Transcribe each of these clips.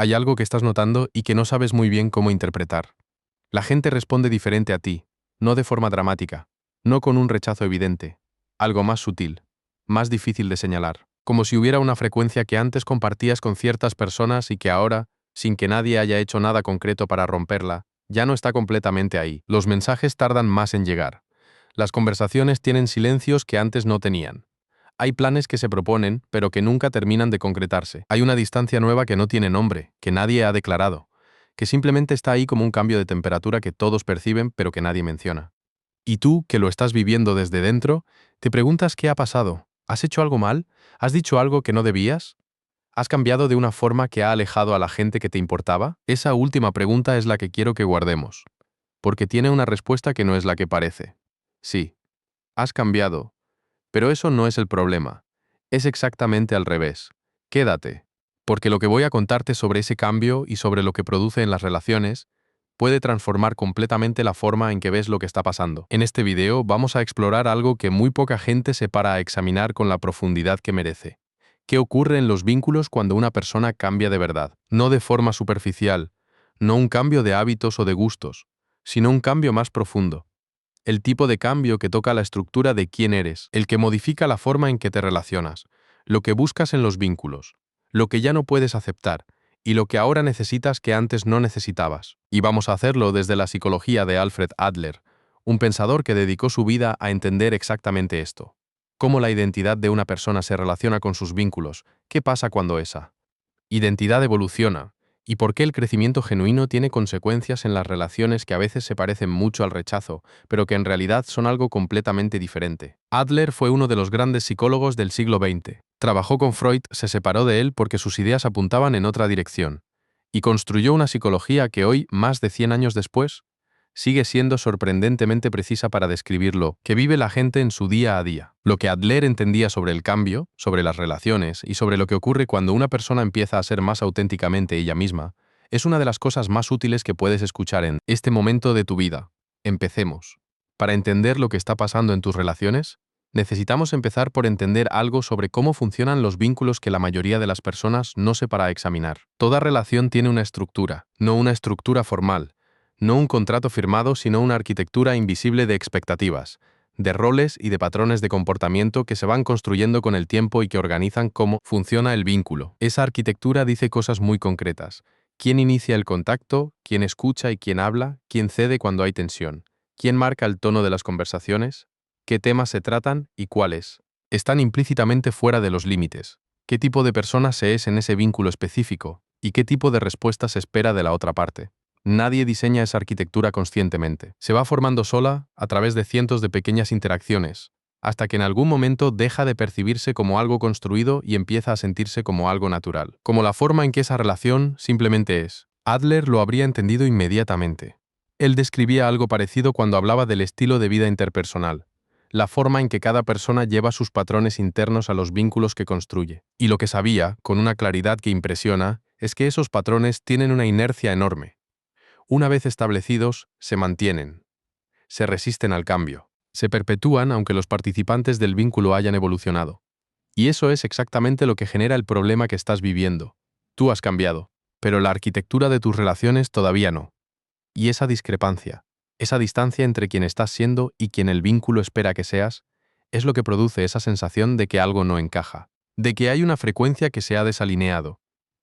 Hay algo que estás notando y que no sabes muy bien cómo interpretar. La gente responde diferente a ti, no de forma dramática, no con un rechazo evidente, algo más sutil, más difícil de señalar, como si hubiera una frecuencia que antes compartías con ciertas personas y que ahora, sin que nadie haya hecho nada concreto para romperla, ya no está completamente ahí. Los mensajes tardan más en llegar. Las conversaciones tienen silencios que antes no tenían. Hay planes que se proponen, pero que nunca terminan de concretarse. Hay una distancia nueva que no tiene nombre, que nadie ha declarado, que simplemente está ahí como un cambio de temperatura que todos perciben, pero que nadie menciona. Y tú, que lo estás viviendo desde dentro, te preguntas qué ha pasado. ¿Has hecho algo mal? ¿Has dicho algo que no debías? ¿Has cambiado de una forma que ha alejado a la gente que te importaba? Esa última pregunta es la que quiero que guardemos, porque tiene una respuesta que no es la que parece. Sí, has cambiado, pero eso no es el problema. Es exactamente al revés. Quédate, porque lo que voy a contarte sobre ese cambio y sobre lo que produce en las relaciones puede transformar completamente la forma en que ves lo que está pasando. En este video vamos a explorar algo que muy poca gente se para a examinar con la profundidad que merece. ¿Qué ocurre en los vínculos cuando una persona cambia de verdad? No de forma superficial, no un cambio de hábitos o de gustos, sino un cambio más profundo. El tipo de cambio que toca la estructura de quién eres, el que modifica la forma en que te relacionas, lo que buscas en los vínculos, lo que ya no puedes aceptar y lo que ahora necesitas que antes no necesitabas. Y vamos a hacerlo desde la psicología de Alfred Adler, un pensador que dedicó su vida a entender exactamente esto. Cómo la identidad de una persona se relaciona con sus vínculos, qué pasa cuando esa identidad evoluciona, y por qué el crecimiento genuino tiene consecuencias en las relaciones que a veces se parecen mucho al rechazo, pero que en realidad son algo completamente diferente. Adler fue uno de los grandes psicólogos del siglo XX. Trabajó con Freud, se separó de él porque sus ideas apuntaban en otra dirección, y construyó una psicología que hoy, más de 100 años después, sigue siendo sorprendentemente precisa para describir lo que vive la gente en su día a día. Lo que Adler entendía sobre el cambio, sobre las relaciones y sobre lo que ocurre cuando una persona empieza a ser más auténticamente ella misma, es una de las cosas más útiles que puedes escuchar en este momento de tu vida. Empecemos. Para entender lo que está pasando en tus relaciones, necesitamos empezar por entender algo sobre cómo funcionan los vínculos que la mayoría de las personas no se para a examinar. Toda relación tiene una estructura, no una estructura formal, no un contrato firmado, sino una arquitectura invisible de expectativas, de roles y de patrones de comportamiento que se van construyendo con el tiempo y que organizan cómo funciona el vínculo. Esa arquitectura dice cosas muy concretas. ¿Quién inicia el contacto? ¿Quién escucha y quién habla? ¿Quién cede cuando hay tensión? ¿Quién marca el tono de las conversaciones? ¿Qué temas se tratan y cuáles? Están implícitamente fuera de los límites. ¿Qué tipo de persona se es en ese vínculo específico? ¿Y qué tipo de respuesta se espera de la otra parte? Nadie diseña esa arquitectura conscientemente. Se va formando sola a través de cientos de pequeñas interacciones, hasta que en algún momento deja de percibirse como algo construido y empieza a sentirse como algo natural, como la forma en que esa relación simplemente es. Adler lo habría entendido inmediatamente. Él describía algo parecido cuando hablaba del estilo de vida interpersonal, la forma en que cada persona lleva sus patrones internos a los vínculos que construye. Y lo que sabía, con una claridad que impresiona, es que esos patrones tienen una inercia enorme. Una vez establecidos, se mantienen, se resisten al cambio, se perpetúan aunque los participantes del vínculo hayan evolucionado. Y eso es exactamente lo que genera el problema que estás viviendo. Tú has cambiado, pero la arquitectura de tus relaciones todavía no. Y esa discrepancia, esa distancia entre quien estás siendo y quien el vínculo espera que seas, es lo que produce esa sensación de que algo no encaja, de que hay una frecuencia que se ha desalineado,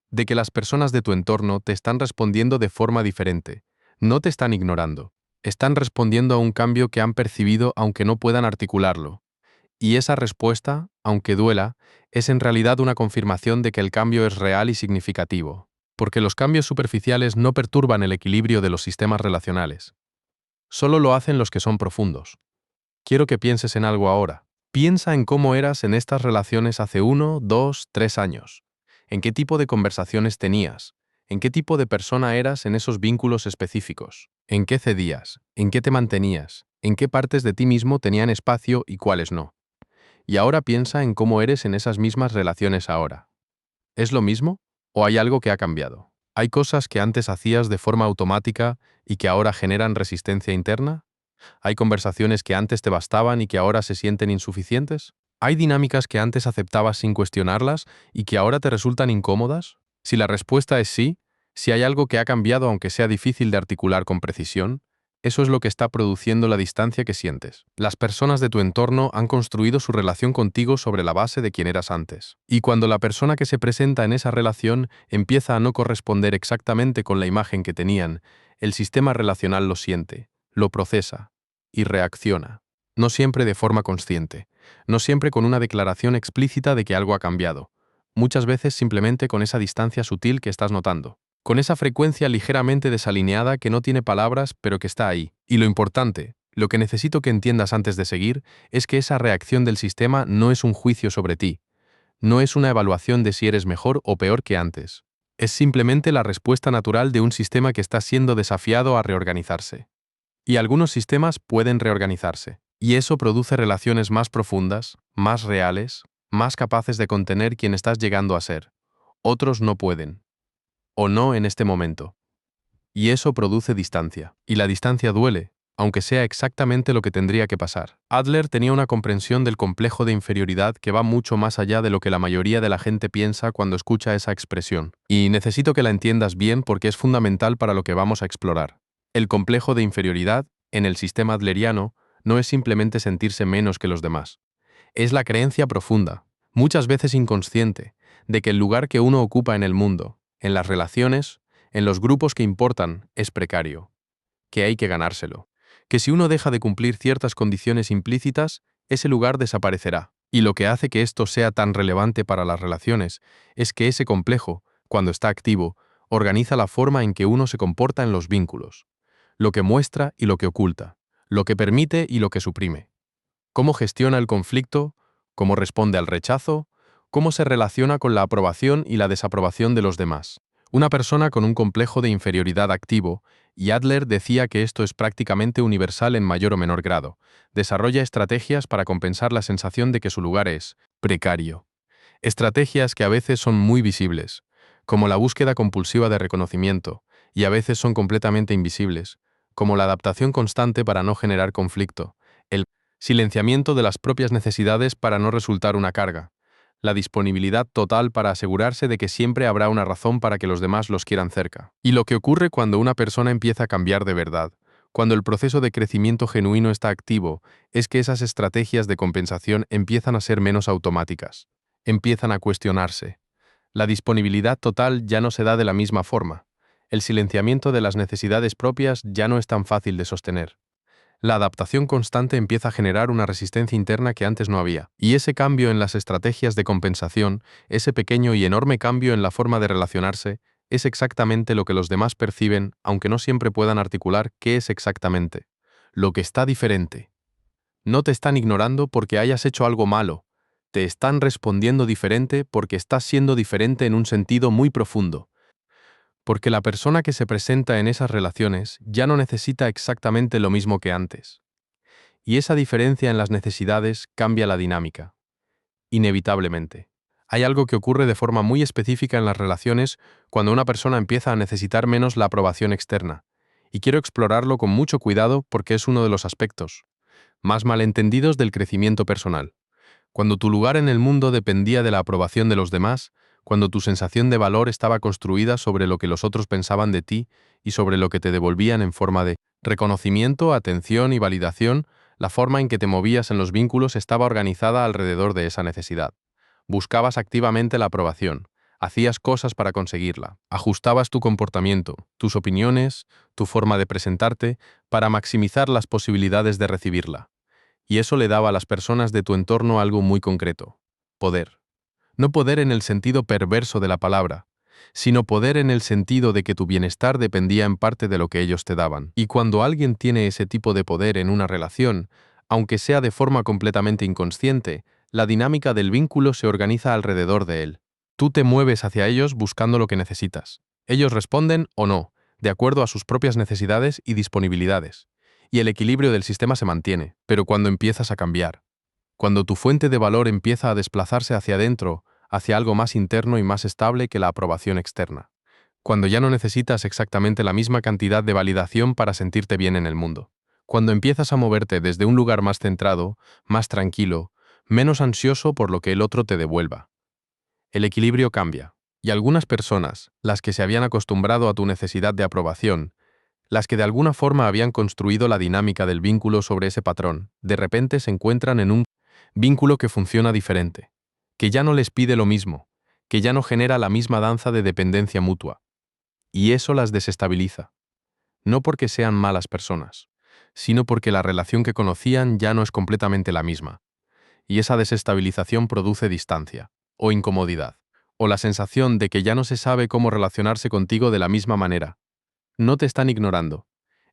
de que las personas de tu entorno te están respondiendo de forma diferente. No te están ignorando. Están respondiendo a un cambio que han percibido aunque no puedan articularlo. Y esa respuesta, aunque duela, es en realidad una confirmación de que el cambio es real y significativo, porque los cambios superficiales no perturban el equilibrio de los sistemas relacionales. Solo lo hacen los que son profundos. Quiero que pienses en algo ahora. Piensa en cómo eras en estas relaciones hace 1, 2, 3 años. ¿En qué tipo de conversaciones tenías? ¿En qué tipo de persona eras en esos vínculos específicos? ¿En qué cedías? ¿En qué te mantenías? ¿En qué partes de ti mismo tenían espacio y cuáles no? Y ahora piensa en cómo eres en esas mismas relaciones ahora. ¿Es lo mismo? ¿O hay algo que ha cambiado? ¿Hay cosas que antes hacías de forma automática y que ahora generan resistencia interna? ¿Hay conversaciones que antes te bastaban y que ahora se sienten insuficientes? ¿Hay dinámicas que antes aceptabas sin cuestionarlas y que ahora te resultan incómodas? Si la respuesta es sí, Si hay algo que ha cambiado aunque sea difícil de articular con precisión, eso es lo que está produciendo la distancia que sientes. Las personas de tu entorno han construido su relación contigo sobre la base de quién eras antes. Y cuando la persona que se presenta en esa relación empieza a no corresponder exactamente con la imagen que tenían, el sistema relacional lo siente, lo procesa y reacciona. No siempre de forma consciente, no siempre con una declaración explícita de que algo ha cambiado. Muchas veces simplemente con esa distancia sutil que estás notando, con esa frecuencia ligeramente desalineada que no tiene palabras pero que está ahí. Y lo importante, lo que necesito que entiendas antes de seguir, es que esa reacción del sistema no es un juicio sobre ti, no es una evaluación de si eres mejor o peor que antes. Es simplemente la respuesta natural de un sistema que está siendo desafiado a reorganizarse. Y algunos sistemas pueden reorganizarse, y eso produce relaciones más profundas, más reales, más capaces de contener quien estás llegando a ser. Otros no pueden, o no en este momento. Y eso produce distancia. Y la distancia duele, aunque sea exactamente lo que tendría que pasar. Adler tenía una comprensión del complejo de inferioridad que va mucho más allá de lo que la mayoría de la gente piensa cuando escucha esa expresión. Y necesito que la entiendas bien porque es fundamental para lo que vamos a explorar. El complejo de inferioridad, en el sistema adleriano, no es simplemente sentirse menos que los demás. Es la creencia profunda, muchas veces inconsciente, de que el lugar que uno ocupa en el mundo, en las relaciones, en los grupos que importan, es precario, que hay que ganárselo, que si uno deja de cumplir ciertas condiciones implícitas, ese lugar desaparecerá. Y lo que hace que esto sea tan relevante para las relaciones es que ese complejo, cuando está activo, organiza la forma en que uno se comporta en los vínculos, lo que muestra y lo que oculta, lo que permite y lo que suprime, cómo gestiona el conflicto, cómo responde al rechazo, cómo se relaciona con la aprobación y la desaprobación de los demás. Una persona con un complejo de inferioridad activo, y Adler decía que esto es prácticamente universal en mayor o menor grado, desarrolla estrategias para compensar la sensación de que su lugar es precario. Estrategias que a veces son muy visibles, como la búsqueda compulsiva de reconocimiento, y a veces son completamente invisibles, como la adaptación constante para no generar conflicto, el silenciamiento de las propias necesidades para no resultar una carga, la disponibilidad total para asegurarse de que siempre habrá una razón para que los demás los quieran cerca. Y lo que ocurre cuando una persona empieza a cambiar de verdad, cuando el proceso de crecimiento genuino está activo, es que esas estrategias de compensación empiezan a ser menos automáticas, empiezan a cuestionarse. La disponibilidad total ya no se da de la misma forma. El silenciamiento de las necesidades propias ya no es tan fácil de sostener. La adaptación constante empieza a generar una resistencia interna que antes no había. Y ese cambio en las estrategias de compensación, ese pequeño y enorme cambio en la forma de relacionarse, es exactamente lo que los demás perciben, aunque no siempre puedan articular qué es exactamente. Lo que está diferente. No te están ignorando porque hayas hecho algo malo. Te están respondiendo diferente porque estás siendo diferente en un sentido muy profundo. Porque la persona que se presenta en esas relaciones ya no necesita exactamente lo mismo que antes. Y esa diferencia en las necesidades cambia la dinámica. Inevitablemente. Hay algo que ocurre de forma muy específica en las relaciones cuando una persona empieza a necesitar menos la aprobación externa. Y quiero explorarlo con mucho cuidado porque es uno de los aspectos más malentendidos del crecimiento personal. Cuando tu lugar en el mundo dependía de la aprobación de los demás, cuando tu sensación de valor estaba construida sobre lo que los otros pensaban de ti y sobre lo que te devolvían en forma de reconocimiento, atención y validación, la forma en que te movías en los vínculos estaba organizada alrededor de esa necesidad. Buscabas activamente la aprobación, hacías cosas para conseguirla, ajustabas tu comportamiento, tus opiniones, tu forma de presentarte, para maximizar las posibilidades de recibirla. Y eso le daba a las personas de tu entorno algo muy concreto: poder. No poder en el sentido perverso de la palabra, sino poder en el sentido de que tu bienestar dependía en parte de lo que ellos te daban. Y cuando alguien tiene ese tipo de poder en una relación, aunque sea de forma completamente inconsciente, la dinámica del vínculo se organiza alrededor de él. Tú te mueves hacia ellos buscando lo que necesitas. Ellos responden o no, de acuerdo a sus propias necesidades y disponibilidades. Y el equilibrio del sistema se mantiene, pero cuando empiezas a cambiar, cuando tu fuente de valor empieza a desplazarse hacia adentro, hacia algo más interno y más estable que la aprobación externa. Cuando ya no necesitas exactamente la misma cantidad de validación para sentirte bien en el mundo. Cuando empiezas a moverte desde un lugar más centrado, más tranquilo, menos ansioso por lo que el otro te devuelva. El equilibrio cambia. Y algunas personas, las que se habían acostumbrado a tu necesidad de aprobación, las que de alguna forma habían construido la dinámica del vínculo sobre ese patrón, de repente se encuentran en un vínculo que funciona diferente, que ya no les pide lo mismo, que ya no genera la misma danza de dependencia mutua. Y eso las desestabiliza, no porque sean malas personas, sino porque la relación que conocían ya no es completamente la misma. Y esa desestabilización produce distancia, o incomodidad, o la sensación de que ya no se sabe cómo relacionarse contigo de la misma manera. No te están ignorando.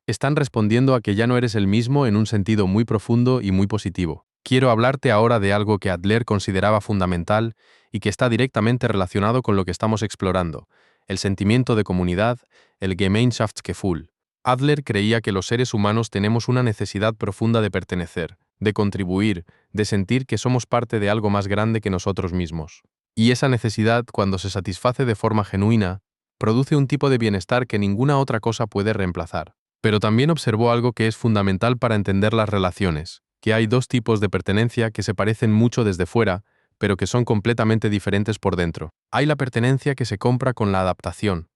Están respondiendo a que ya no eres el mismo en un sentido muy profundo y muy positivo. Quiero hablarte ahora de algo que Adler consideraba fundamental y que está directamente relacionado con lo que estamos explorando, el sentimiento de comunidad, el Gemeinschaftsgefühl. Adler creía que los seres humanos tenemos una necesidad profunda de pertenecer, de contribuir, de sentir que somos parte de algo más grande que nosotros mismos. Y esa necesidad, cuando se satisface de forma genuina, produce un tipo de bienestar que ninguna otra cosa puede reemplazar. Pero también observó algo que es fundamental para entender las relaciones, que hay dos tipos de pertenencia que se parecen mucho desde fuera, pero que son completamente diferentes por dentro. Hay la pertenencia que se compra con la adaptación,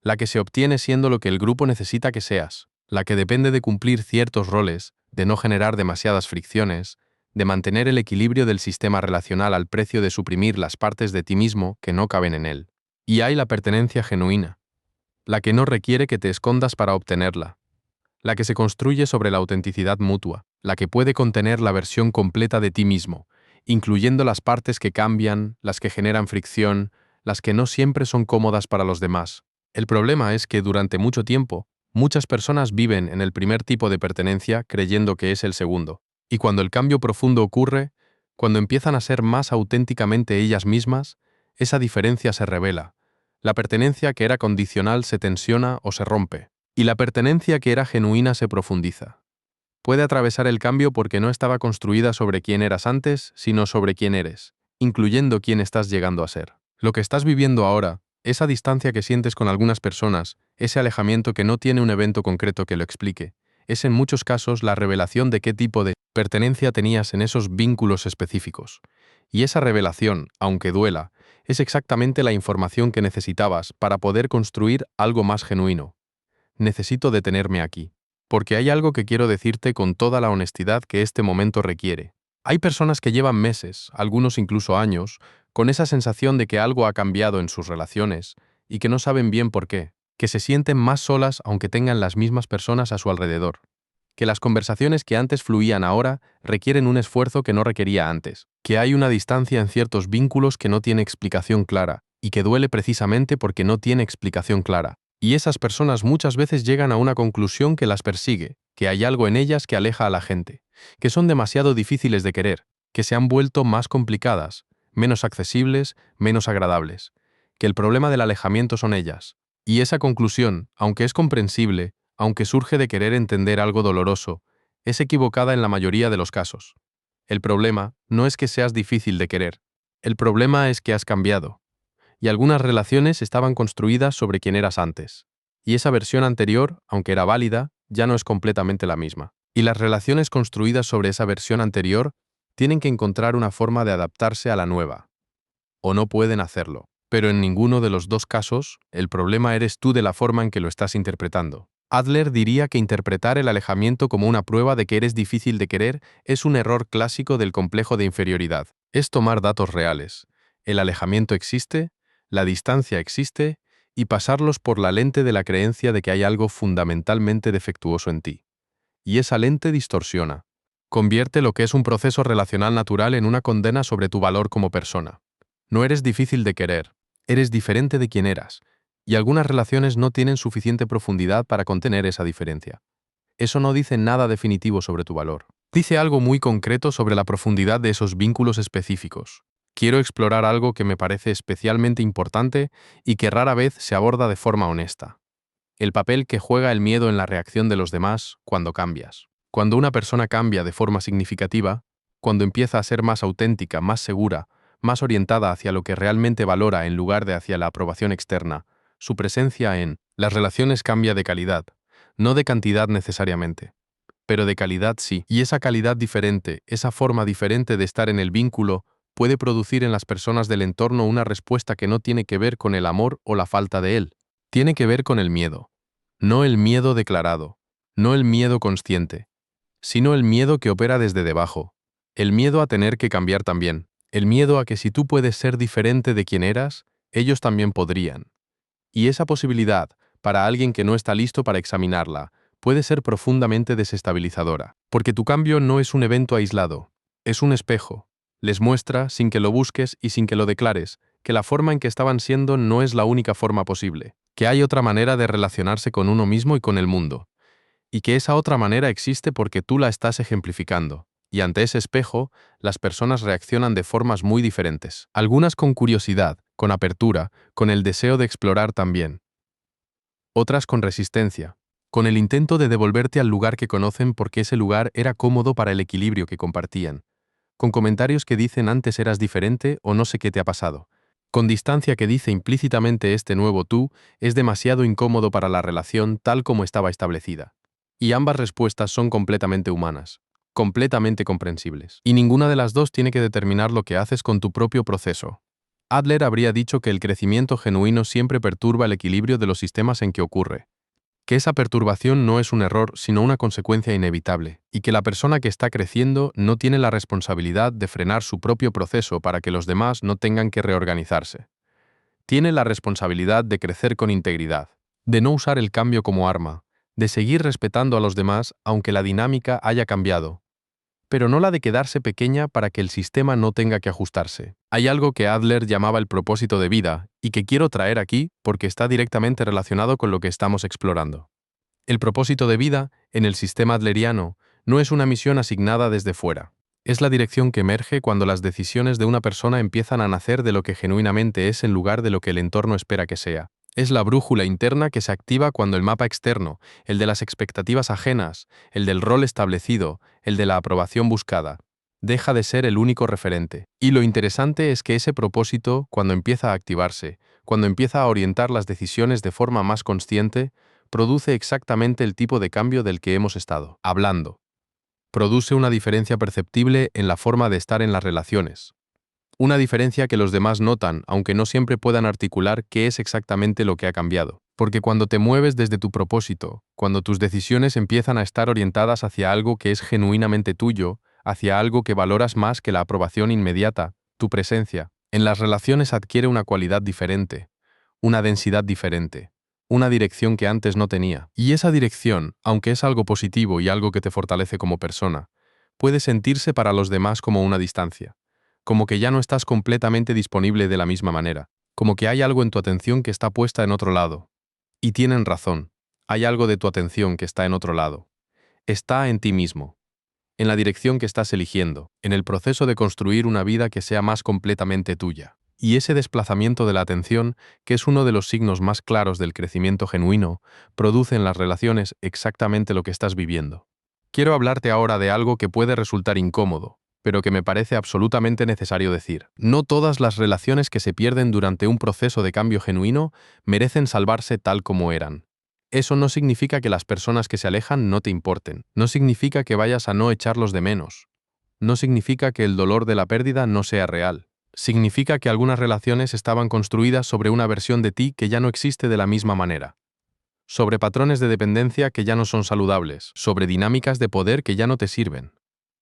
la que se obtiene siendo lo que el grupo necesita que seas, la que depende de cumplir ciertos roles, de no generar demasiadas fricciones, de mantener el equilibrio del sistema relacional al precio de suprimir las partes de ti mismo que no caben en él. Y hay la pertenencia genuina, la que no requiere que te escondas para obtenerla, la que se construye sobre la autenticidad mutua, la que puede contener la versión completa de ti mismo, incluyendo las partes que cambian, las que generan fricción, las que no siempre son cómodas para los demás. El problema es que durante mucho tiempo, muchas personas viven en el primer tipo de pertenencia creyendo que es el segundo. Y cuando el cambio profundo ocurre, cuando empiezan a ser más auténticamente ellas mismas, esa diferencia se revela. La pertenencia que era condicional se tensiona o se rompe. Y la pertenencia que era genuina se profundiza. Puede atravesar el cambio porque no estaba construida sobre quién eras antes, sino sobre quién eres, incluyendo quién estás llegando a ser. Lo que estás viviendo ahora, esa distancia que sientes con algunas personas, ese alejamiento que no tiene un evento concreto que lo explique, es en muchos casos la revelación de qué tipo de pertenencia tenías en esos vínculos específicos. Y esa revelación, aunque duela, es exactamente la información que necesitabas para poder construir algo más genuino. Necesito detenerme aquí, porque hay algo que quiero decirte con toda la honestidad que este momento requiere. Hay personas que llevan meses, algunos incluso años, con esa sensación de que algo ha cambiado en sus relaciones y que no saben bien por qué, que se sienten más solas aunque tengan las mismas personas a su alrededor, que las conversaciones que antes fluían ahora requieren un esfuerzo que no requería antes, que hay una distancia en ciertos vínculos que no tiene explicación clara y que duele precisamente porque no tiene explicación clara. Y esas personas muchas veces llegan a una conclusión que las persigue, que hay algo en ellas que aleja a la gente, que son demasiado difíciles de querer, que se han vuelto más complicadas, menos accesibles, menos agradables, que el problema del alejamiento son ellas. Y esa conclusión, aunque es comprensible, aunque surge de querer entender algo doloroso, es equivocada en la mayoría de los casos. El problema no es que seas difícil de querer, el problema es que has cambiado. Y algunas relaciones estaban construidas sobre quien eras antes. Y esa versión anterior, aunque era válida, ya no es completamente la misma. Y las relaciones construidas sobre esa versión anterior tienen que encontrar una forma de adaptarse a la nueva. O no pueden hacerlo. Pero en ninguno de los dos casos, el problema eres tú de la forma en que lo estás interpretando. Adler diría que interpretar el alejamiento como una prueba de que eres difícil de querer es un error clásico del complejo de inferioridad. Es tomar datos reales. El alejamiento existe, la distancia existe, y pasarlos por la lente de la creencia de que hay algo fundamentalmente defectuoso en ti. Y esa lente distorsiona. Convierte lo que es un proceso relacional natural en una condena sobre tu valor como persona. No eres difícil de querer, eres diferente de quien eras, y algunas relaciones no tienen suficiente profundidad para contener esa diferencia. Eso no dice nada definitivo sobre tu valor. Dice algo muy concreto sobre la profundidad de esos vínculos específicos. Quiero explorar algo que me parece especialmente importante y que rara vez se aborda de forma honesta. El papel que juega el miedo en la reacción de los demás cuando cambias. Cuando una persona cambia de forma significativa, cuando empieza a ser más auténtica, más segura, más orientada hacia lo que realmente valora en lugar de hacia la aprobación externa, su presencia en las relaciones cambia de calidad, no de cantidad necesariamente, pero de calidad sí. Y esa calidad diferente, esa forma diferente de estar en el vínculo, puede producir en las personas del entorno una respuesta que no tiene que ver con el amor o la falta de él. Tiene que ver con el miedo. No el miedo declarado, no el miedo consciente, sino el miedo que opera desde debajo. El miedo a tener que cambiar también. El miedo a que si tú puedes ser diferente de quien eras, ellos también podrían. Y esa posibilidad, para alguien que no está listo para examinarla, puede ser profundamente desestabilizadora, porque tu cambio no es un evento aislado, es un espejo. Les muestra, sin que lo busques y sin que lo declares, que la forma en que estaban siendo no es la única forma posible, que hay otra manera de relacionarse con uno mismo y con el mundo, y que esa otra manera existe porque tú la estás ejemplificando. Y ante ese espejo, las personas reaccionan de formas muy diferentes, algunas con curiosidad, con apertura, con el deseo de explorar también. Otras con resistencia, con el intento de devolverte al lugar que conocen porque ese lugar era cómodo para el equilibrio que compartían, con comentarios que dicen antes eras diferente o no sé qué te ha pasado, con distancia que dice implícitamente este nuevo tú es demasiado incómodo para la relación tal como estaba establecida. Y ambas respuestas son completamente humanas, completamente comprensibles. Y ninguna de las dos tiene que determinar lo que haces con tu propio proceso. Adler habría dicho que el crecimiento genuino siempre perturba el equilibrio de los sistemas en que ocurre, que esa perturbación no es un error sino una consecuencia inevitable, y que la persona que está creciendo no tiene la responsabilidad de frenar su propio proceso para que los demás no tengan que reorganizarse. Tiene la responsabilidad de crecer con integridad, de no usar el cambio como arma, de seguir respetando a los demás aunque la dinámica haya cambiado, pero no la de quedarse pequeña para que el sistema no tenga que ajustarse. Hay algo que Adler llamaba el propósito de vida y que quiero traer aquí porque está directamente relacionado con lo que estamos explorando. El propósito de vida, en el sistema adleriano, no es una misión asignada desde fuera. Es la dirección que emerge cuando las decisiones de una persona empiezan a nacer de lo que genuinamente es en lugar de lo que el entorno espera que sea. Es la brújula interna que se activa cuando el mapa externo, el de las expectativas ajenas, el del rol establecido, el de la aprobación buscada, deja de ser el único referente. Y lo interesante es que ese propósito, cuando empieza a activarse, cuando empieza a orientar las decisiones de forma más consciente, produce exactamente el tipo de cambio del que hemos estado hablando. Produce una diferencia perceptible en la forma de estar en las relaciones. Una diferencia que los demás notan, aunque no siempre puedan articular qué es exactamente lo que ha cambiado. Porque cuando te mueves desde tu propósito, cuando tus decisiones empiezan a estar orientadas hacia algo que es genuinamente tuyo, hacia algo que valoras más que la aprobación inmediata, tu presencia, en las relaciones adquiere una cualidad diferente, una densidad diferente, una dirección que antes no tenía. Y esa dirección, aunque es algo positivo y algo que te fortalece como persona, puede sentirse para los demás como una distancia, como que ya no estás completamente disponible de la misma manera, como que hay algo en tu atención que está puesta en otro lado. Y tienen razón, hay algo de tu atención que está en otro lado. Está en ti mismo, en la dirección que estás eligiendo, en el proceso de construir una vida que sea más completamente tuya. Y ese desplazamiento de la atención, que es uno de los signos más claros del crecimiento genuino, produce en las relaciones exactamente lo que estás viviendo. Quiero hablarte ahora de algo que puede resultar incómodo, pero que me parece absolutamente necesario decir. No todas las relaciones que se pierden durante un proceso de cambio genuino merecen salvarse tal como eran. Eso no significa que las personas que se alejan no te importen, no significa que vayas a no echarlos de menos, no significa que el dolor de la pérdida no sea real. Significa que algunas relaciones estaban construidas sobre una versión de ti que ya no existe de la misma manera, sobre patrones de dependencia que ya no son saludables, sobre dinámicas de poder que ya no te sirven,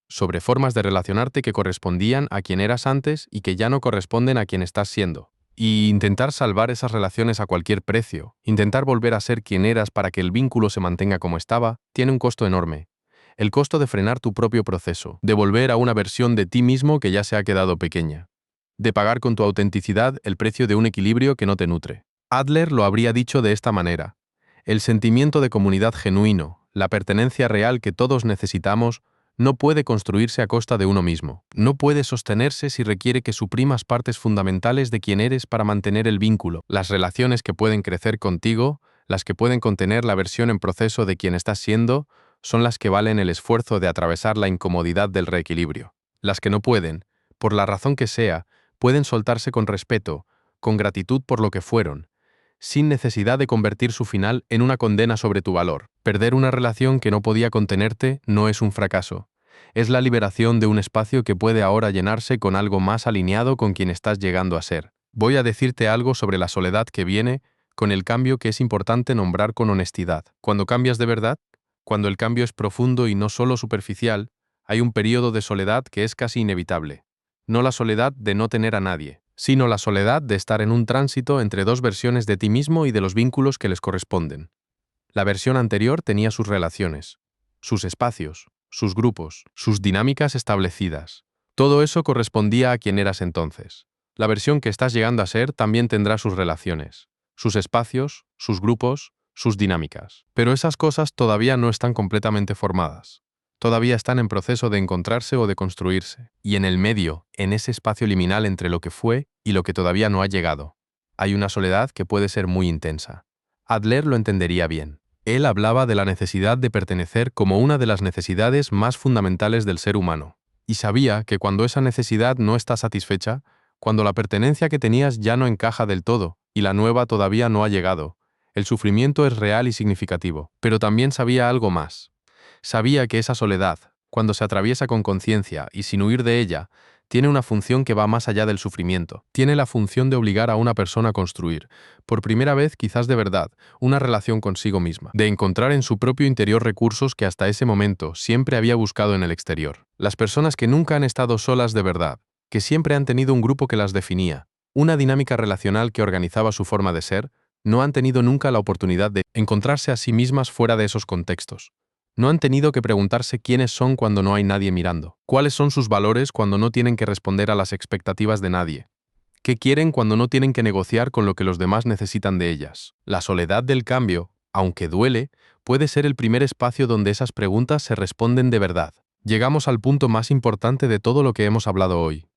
sobre formas de relacionarte que correspondían a quien eras antes y que ya no corresponden a quien estás siendo. Y intentar salvar esas relaciones a cualquier precio, intentar volver a ser quien eras para que el vínculo se mantenga como estaba, tiene un costo enorme. El costo de frenar tu propio proceso, de volver a una versión de ti mismo que ya se ha quedado pequeña, de pagar con tu autenticidad el precio de un equilibrio que no te nutre. Adler lo habría dicho de esta manera: el sentimiento de comunidad genuino, la pertenencia real que todos necesitamos, no puede construirse a costa de uno mismo. No puede sostenerse si requiere que suprimas partes fundamentales de quien eres para mantener el vínculo. Las relaciones que pueden crecer contigo, las que pueden contener la versión en proceso de quien estás siendo, son las que valen el esfuerzo de atravesar la incomodidad del reequilibrio. Las que no pueden, por la razón que sea, pueden soltarse con respeto, con gratitud por lo que fueron, sin necesidad de convertir su final en una condena sobre tu valor. Perder una relación que no podía contenerte no es un fracaso. Es la liberación de un espacio que puede ahora llenarse con algo más alineado con quien estás llegando a ser. Voy a decirte algo sobre la soledad que viene con el cambio que es importante nombrar con honestidad. Cuando cambias de verdad, cuando el cambio es profundo y no solo superficial, hay un periodo de soledad que es casi inevitable. No la soledad de no tener a nadie, sino la soledad de estar en un tránsito entre dos versiones de ti mismo y de los vínculos que les corresponden. La versión anterior tenía sus relaciones, sus espacios, sus grupos, sus dinámicas establecidas. Todo eso correspondía a quien eras entonces. La versión que estás llegando a ser también tendrá sus relaciones, sus espacios, sus grupos, sus dinámicas. Pero esas cosas todavía no están completamente formadas. Todavía están en proceso de encontrarse o de construirse. Y en el medio, en ese espacio liminal entre lo que fue y lo que todavía no ha llegado, hay una soledad que puede ser muy intensa. Adler lo entendería bien. Él hablaba de la necesidad de pertenecer como una de las necesidades más fundamentales del ser humano. Y sabía que cuando esa necesidad no está satisfecha, cuando la pertenencia que tenías ya no encaja del todo y la nueva todavía no ha llegado, el sufrimiento es real y significativo. Pero también sabía algo más. Sabía que esa soledad, cuando se atraviesa con conciencia y sin huir de ella, tiene una función que va más allá del sufrimiento. Tiene la función de obligar a una persona a construir, por primera vez quizás de verdad, una relación consigo misma, de encontrar en su propio interior recursos que hasta ese momento siempre había buscado en el exterior. Las personas que nunca han estado solas de verdad, que siempre han tenido un grupo que las definía, una dinámica relacional que organizaba su forma de ser, no han tenido nunca la oportunidad de encontrarse a sí mismas fuera de esos contextos. No han tenido que preguntarse quiénes son cuando no hay nadie mirando, cuáles son sus valores cuando no tienen que responder a las expectativas de nadie, qué quieren cuando no tienen que negociar con lo que los demás necesitan de ellas. La soledad del cambio, aunque duele, puede ser el primer espacio donde esas preguntas se responden de verdad. Llegamos al punto más importante de todo lo que hemos hablado hoy,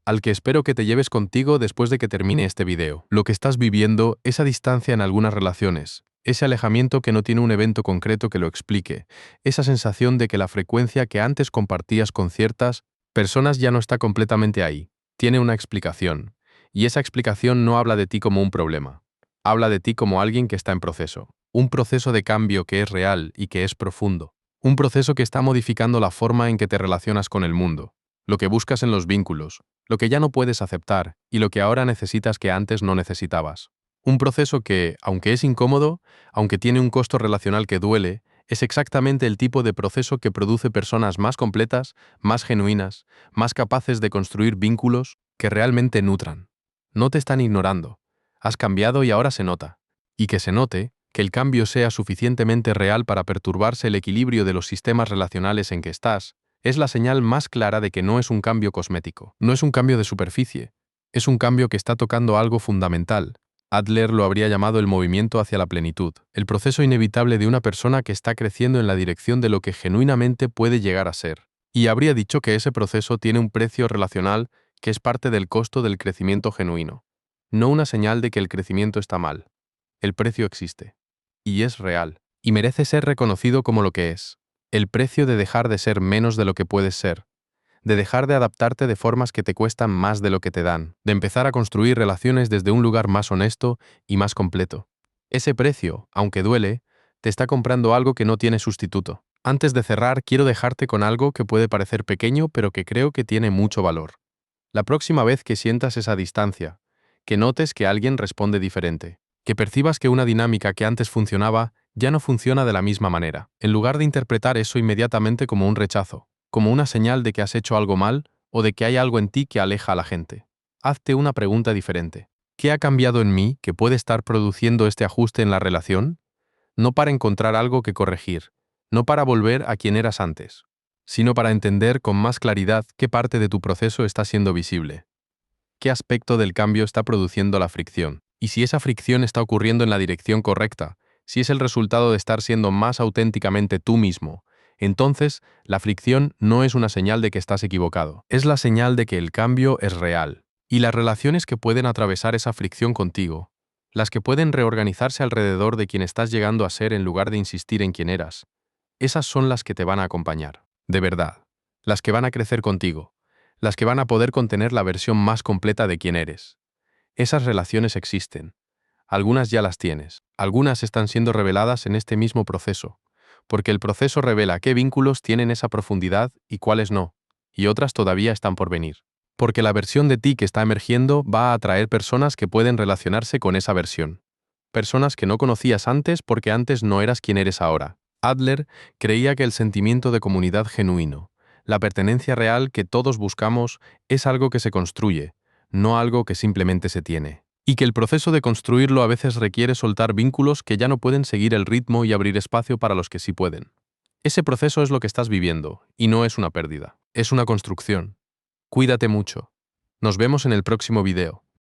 al que espero que te lleves contigo después de que termine este video. Lo que estás viviendo, esa distancia en algunas relaciones, ese alejamiento que no tiene un evento concreto que lo explique, esa sensación de que la frecuencia que antes compartías con ciertas personas ya no está completamente ahí, tiene una explicación. Y esa explicación no habla de ti como un problema, habla de ti como alguien que está en proceso. Un proceso de cambio que es real y que es profundo. Un proceso que está modificando la forma en que te relacionas con el mundo, lo que buscas en los vínculos, lo que ya no puedes aceptar y lo que ahora necesitas que antes no necesitabas. Un proceso que, aunque es incómodo, aunque tiene un costo relacional que duele, es exactamente el tipo de proceso que produce personas más completas, más genuinas, más capaces de construir vínculos que realmente nutran. No te están ignorando. Has cambiado y ahora se nota. Y que se note, que el cambio sea suficientemente real para perturbarse el equilibrio de los sistemas relacionales en que estás, es la señal más clara de que no es un cambio cosmético, no es un cambio de superficie, es un cambio que está tocando algo fundamental. Adler lo habría llamado el movimiento hacia la plenitud, el proceso inevitable de una persona que está creciendo en la dirección de lo que genuinamente puede llegar a ser. Y habría dicho que ese proceso tiene un precio relacional que es parte del costo del crecimiento genuino, no una señal de que el crecimiento está mal. El precio existe, y es real, y merece ser reconocido como lo que es. El precio de dejar de ser menos de lo que puedes ser, de dejar de adaptarte de formas que te cuestan más de lo que te dan, de empezar a construir relaciones desde un lugar más honesto y más completo. Ese precio, aunque duele, te está comprando algo que no tiene sustituto. Antes de cerrar, quiero dejarte con algo que puede parecer pequeño, pero que creo que tiene mucho valor. La próxima vez que sientas esa distancia, que notes que alguien responde diferente, que percibas que una dinámica que antes funcionaba ya no funciona de la misma manera. En lugar de interpretar eso inmediatamente como un rechazo, como una señal de que has hecho algo mal o de que hay algo en ti que aleja a la gente, hazte una pregunta diferente. ¿Qué ha cambiado en mí que puede estar produciendo este ajuste en la relación? No para encontrar algo que corregir, no para volver a quien eras antes, sino para entender con más claridad qué parte de tu proceso está siendo visible. ¿Qué aspecto del cambio está produciendo la fricción? Y si esa fricción está ocurriendo en la dirección correcta, si es el resultado de estar siendo más auténticamente tú mismo, entonces la fricción no es una señal de que estás equivocado, es la señal de que el cambio es real. Y las relaciones que pueden atravesar esa fricción contigo, las que pueden reorganizarse alrededor de quien estás llegando a ser en lugar de insistir en quien eras, esas son las que te van a acompañar, de verdad, las que van a crecer contigo, las que van a poder contener la versión más completa de quién eres. Esas relaciones existen. Algunas ya las tienes, algunas están siendo reveladas en este mismo proceso. porque el proceso revela qué vínculos tienen esa profundidad y cuáles no, y otras todavía están por venir. Porque la versión de ti que está emergiendo va a atraer personas que pueden relacionarse con esa versión. Personas que no conocías antes porque antes no eras quien eres ahora. Adler creía que el sentimiento de comunidad genuino, la pertenencia real que todos buscamos, es algo que se construye, no algo que simplemente se tiene. Y que el proceso de construirlo a veces requiere soltar vínculos que ya no pueden seguir el ritmo y abrir espacio para los que sí pueden. Ese proceso es lo que estás viviendo, y no es una pérdida, es una construcción. Cuídate mucho. Nos vemos en el próximo video.